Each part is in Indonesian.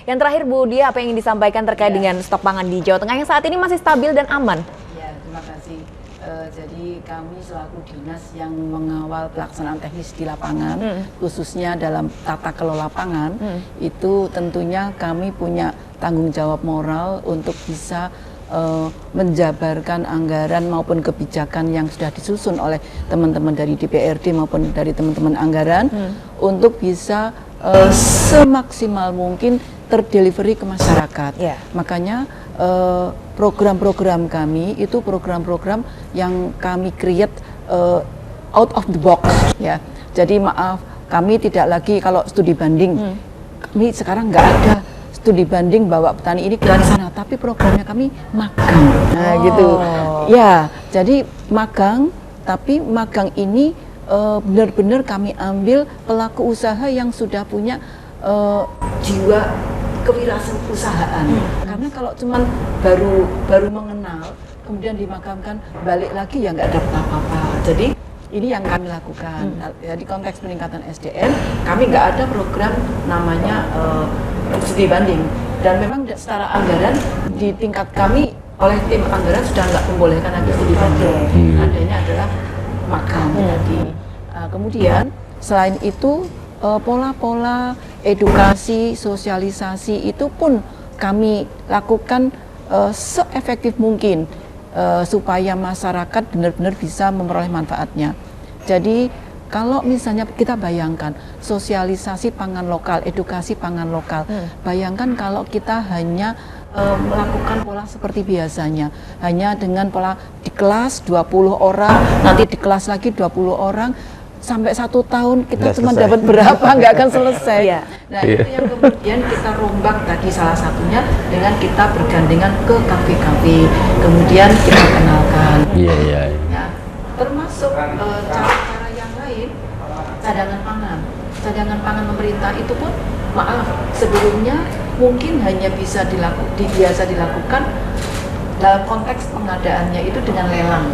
Yang terakhir Bu Dia, apa yang ingin disampaikan terkait dengan stok pangan di Jawa Tengah yang saat ini masih stabil dan aman? Ya, terima kasih. Jadi kami selaku dinas yang mengawal pelaksanaan teknis di lapangan, khususnya dalam tata kelola pangan, itu tentunya kami punya tanggung jawab moral untuk bisa menjabarkan anggaran maupun kebijakan yang sudah disusun oleh teman-teman dari DPRD maupun dari teman-teman anggaran untuk bisa semaksimal mungkin terdelivery ke masyarakat. Makanya program-program kami itu program-program yang kami create out of the box ya. Jadi maaf, kami tidak lagi kalau studi banding, kami sekarang nggak ada studi banding bawa petani ini ke sana, tapi programnya kami magang. Nah, gitu. Ya, jadi magang, tapi magang ini benar-benar kami ambil pelaku usaha yang sudah punya jiwa kewirausahaan. Karena kalau cuman baru mengenal, kemudian dimakamkan balik lagi ya nggak dapat apa-apa. Jadi ini yang kami lakukan. Di konteks peningkatan SDM, kami nggak ada program namanya studi banding. Dan memang secara anggaran di tingkat kami oleh tim anggaran sudah nggak membolehkan lagi studi banding. Adanya adalah magang tadi. Kemudian selain itu pola-pola edukasi, sosialisasi itu pun kami lakukan seefektif mungkin supaya masyarakat benar-benar bisa memperoleh manfaatnya. Jadi kalau misalnya kita bayangkan sosialisasi pangan lokal, edukasi pangan lokal, bayangkan kalau kita hanya melakukan pola seperti biasanya, hanya dengan pola di kelas 20 orang, nanti di kelas lagi 20 orang, sampai 1 tahun kita cuma dapat berapa, nggak akan selesai. Nah itu yang kemudian kita rombak tadi salah satunya dengan kita bergandengan ke kafe-kafe, kemudian kita kenalkan. Nah, termasuk cara-cara yang lain, cadangan pangan pemerintah itu pun maaf sebelumnya mungkin hanya bisa biasa dilakukan dalam konteks pengadaannya itu dengan lelang.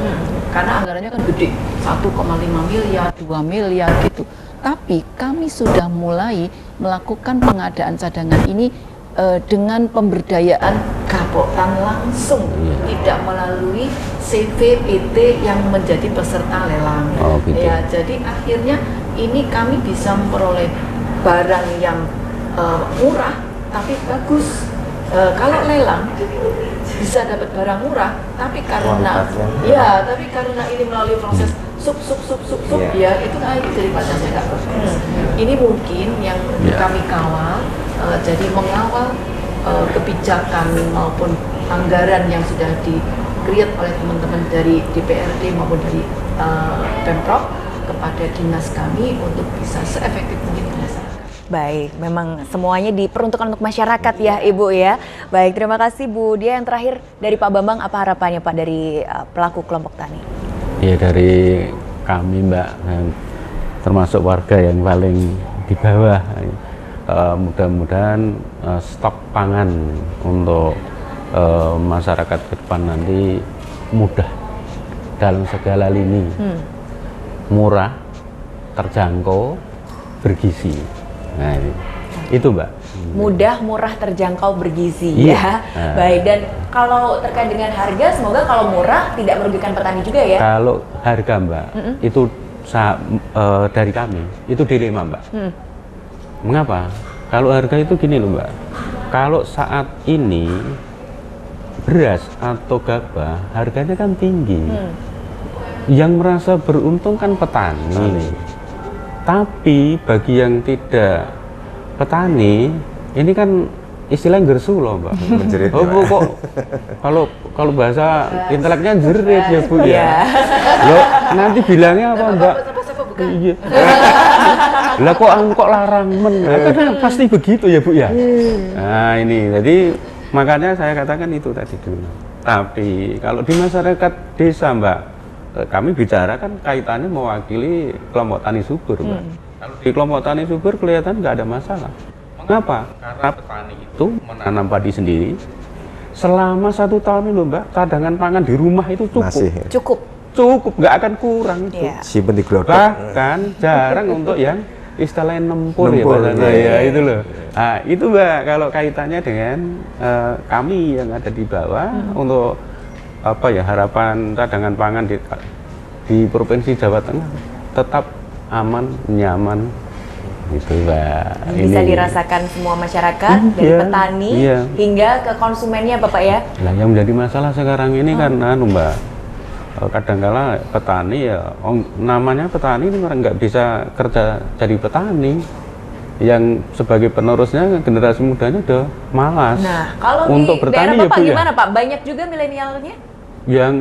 Karena anggarannya kan gede, 1,5 miliar, 2 miliar gitu. Tapi kami sudah mulai melakukan pengadaan cadangan ini dengan pemberdayaan Kapotan langsung, tidak melalui CVPT yang menjadi peserta lelang. Ya, jadi akhirnya ini kami bisa memperoleh barang yang murah tapi bagus. Kalau lelang bisa dapat barang murah, tapi karena ini melalui proses sub ya itu daripada saya nggak bagus. Ini mungkin yang kami kawal, jadi mengawal kebijakan maupun anggaran yang sudah di-create oleh teman-teman dari DPRD maupun dari Pemprov kepada dinas kami untuk bisa seefektif mungkin ke masyarakat. Baik, memang semuanya diperuntukkan untuk masyarakat ya Ibu ya. Baik, terima kasih Bu Dia. Yang terakhir dari Pak Bambang, apa harapannya Pak dari pelaku kelompok tani? Ya dari kami Mbak, termasuk warga yang paling di bawah, mudah-mudahan stok pangan untuk masyarakat ke depan nanti mudah dalam segala lini, murah, terjangkau, bergizi. Nah itu Mbak. Mudah, murah, terjangkau, bergizi ya. Baik, dan kalau terkait dengan harga, semoga kalau murah tidak merugikan petani juga ya. Kalau harga Mbak, itu dari kami, itu dilema Mbak. Mengapa? Kalau harga itu gini loh Mbak, kalau saat ini beras atau gabah harganya kan tinggi, yang merasa beruntung kan petani. Tapi bagi yang tidak petani, ini kan istilahnya gersu loh Mbak. Oh Bu, kok kalau bahasa inteleknya jerit ya Bu ya. Loh, nanti bilangnya apa Mbak? Iya. Lah kok larang men? Kan pasti begitu ya Bu ya. Nah ini, jadi makanya saya katakan itu tadi dulu. Tapi kalau di masyarakat desa Mbak, kami bicara kan kaitannya mewakili kelompok tani subur Mbak. Kalau di kelompok tani subur kelihatan nggak ada masalah. Mengapa? Karena petani itu menanam padi sendiri. Selama 1 tahun itu Mbak, cadangan pangan di rumah itu cukup. Cukup, nggak akan kurang itu. Simpen di glodok. Bahkan jarang untuk yang istilahnya nempur ya bahasanya ya itu loh. Nah, itu Mbak kalau kaitannya dengan kami yang ada di bawah untuk apa ya harapan cadangan pangan di Provinsi Jawa Tengah tetap aman, nyaman gitu Mbak. Bisa dirasakan semua masyarakat dari petani hingga ke konsumennya Bapak ya. Nah, yang menjadi masalah sekarang ini kan Mbak kadangkala petani ya namanya petani ini orang nggak bisa kerja jadi petani, yang sebagai penerusnya generasi mudanya udah malas. Nah, kalau untuk di bertani daerah Bapak ya, gimana Pak? Banyak juga milenialnya? Yang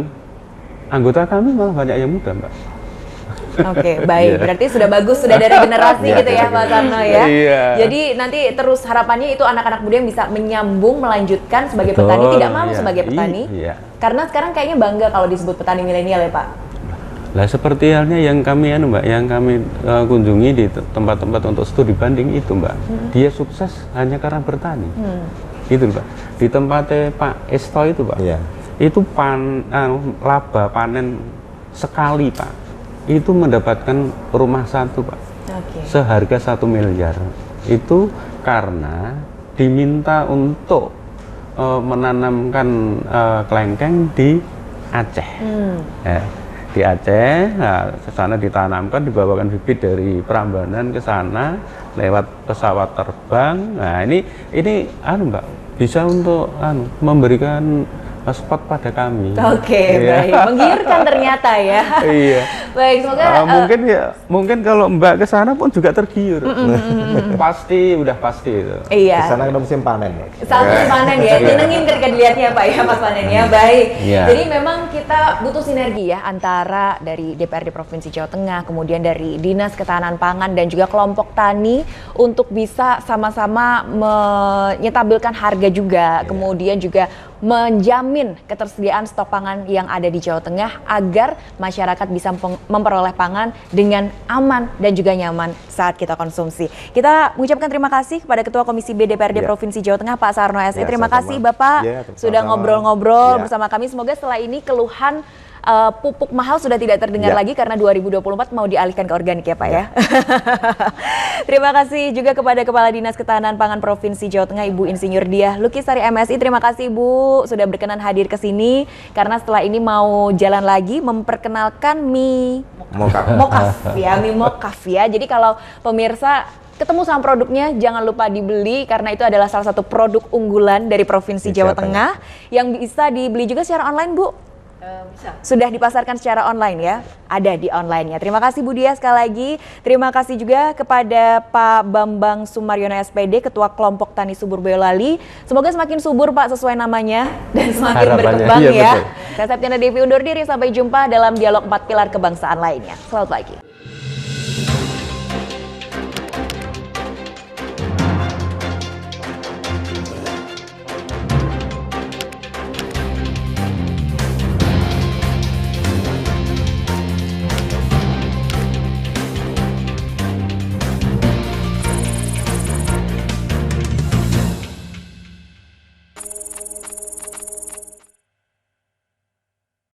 anggota kami malah banyak yang muda Mbak. Oke, baik. Berarti sudah bagus, sudah dari generasi gitu ya Pak Sarno ya. Iya. Jadi nanti terus harapannya itu anak-anak muda yang bisa menyambung, melanjutkan sebagai petani, tidak malu sebagai petani. Iya. Karena sekarang kayaknya bangga kalau disebut petani milenial ya Pak. Lah seperti halnya yang kami Mbak, yang kami kunjungi di tempat-tempat untuk studi banding itu Mbak. Dia sukses hanya karena bertani. Itu Mbak. Di tempatnya Pak Esto itu Pak. Itu laba panen sekali Pak. Itu mendapatkan rumah satu Pak. Seharga 1 miliar. Itu karena diminta untuk menanamkan kelengkeng di Aceh. Ya, di Aceh, nah, ke sana ditanamkan, dibawakan bibit dari Prambanan ke sana lewat pesawat terbang. Nah, ini Mbak, bisa untuk memberikan spot pada kami. Oke, baik. Menggiurkan ternyata ya. Iya. Baik, semoga mungkin kalau Mbak ke sana pun juga tergiur. Pasti, udah pasti itu. Iya. Ke sana kan musim panen. Saat musim panen ya, nyenengin ketika dilihatnya Pak ya pas panennya. Baik. Iya. Jadi memang kita butuh sinergi ya antara dari DPRD Provinsi Jawa Tengah, kemudian dari Dinas Ketahanan Pangan dan juga kelompok tani untuk bisa sama-sama menyetabilkan harga juga, kemudian juga menjamin ketersediaan stok pangan yang ada di Jawa Tengah agar masyarakat bisa memperoleh pangan dengan aman dan juga nyaman saat kita konsumsi. Kita mengucapkan terima kasih kepada Ketua Komisi B DPRD Provinsi Jawa Tengah Pak Sarno SE. Terima kasih Bapak sudah ngobrol-ngobrol bersama kami. Semoga setelah ini keluhan pupuk mahal sudah tidak terdengar lagi karena 2024 mau dialihkan ke organik ya Pak ya. Terima kasih juga kepada Kepala Dinas Ketahanan Pangan Provinsi Jawa Tengah Ibu Insinyur Diah Lukisari MSI. Terima kasih Bu sudah berkenan hadir ke sini karena setelah ini mau jalan lagi memperkenalkan mie mokaf ya, mie mokaf ya. Jadi kalau pemirsa ketemu sama produknya jangan lupa dibeli karena itu adalah salah satu produk unggulan dari Provinsi Jawa Tengah yang bisa dibeli juga secara online Bu. Bisa. Sudah dipasarkan secara online ya, ada di online-nya. Terima kasih Bu Diah sekali lagi. Terima kasih juga kepada Pak Bambang Sumaryono SPD, Ketua Kelompok Tani Subur Boyolali. Semoga semakin subur Pak sesuai namanya dan semakin berkembang ya. Saya Septiana Devi undur diri, sampai jumpa dalam dialog 4 pilar kebangsaan lainnya. Selamat pagi.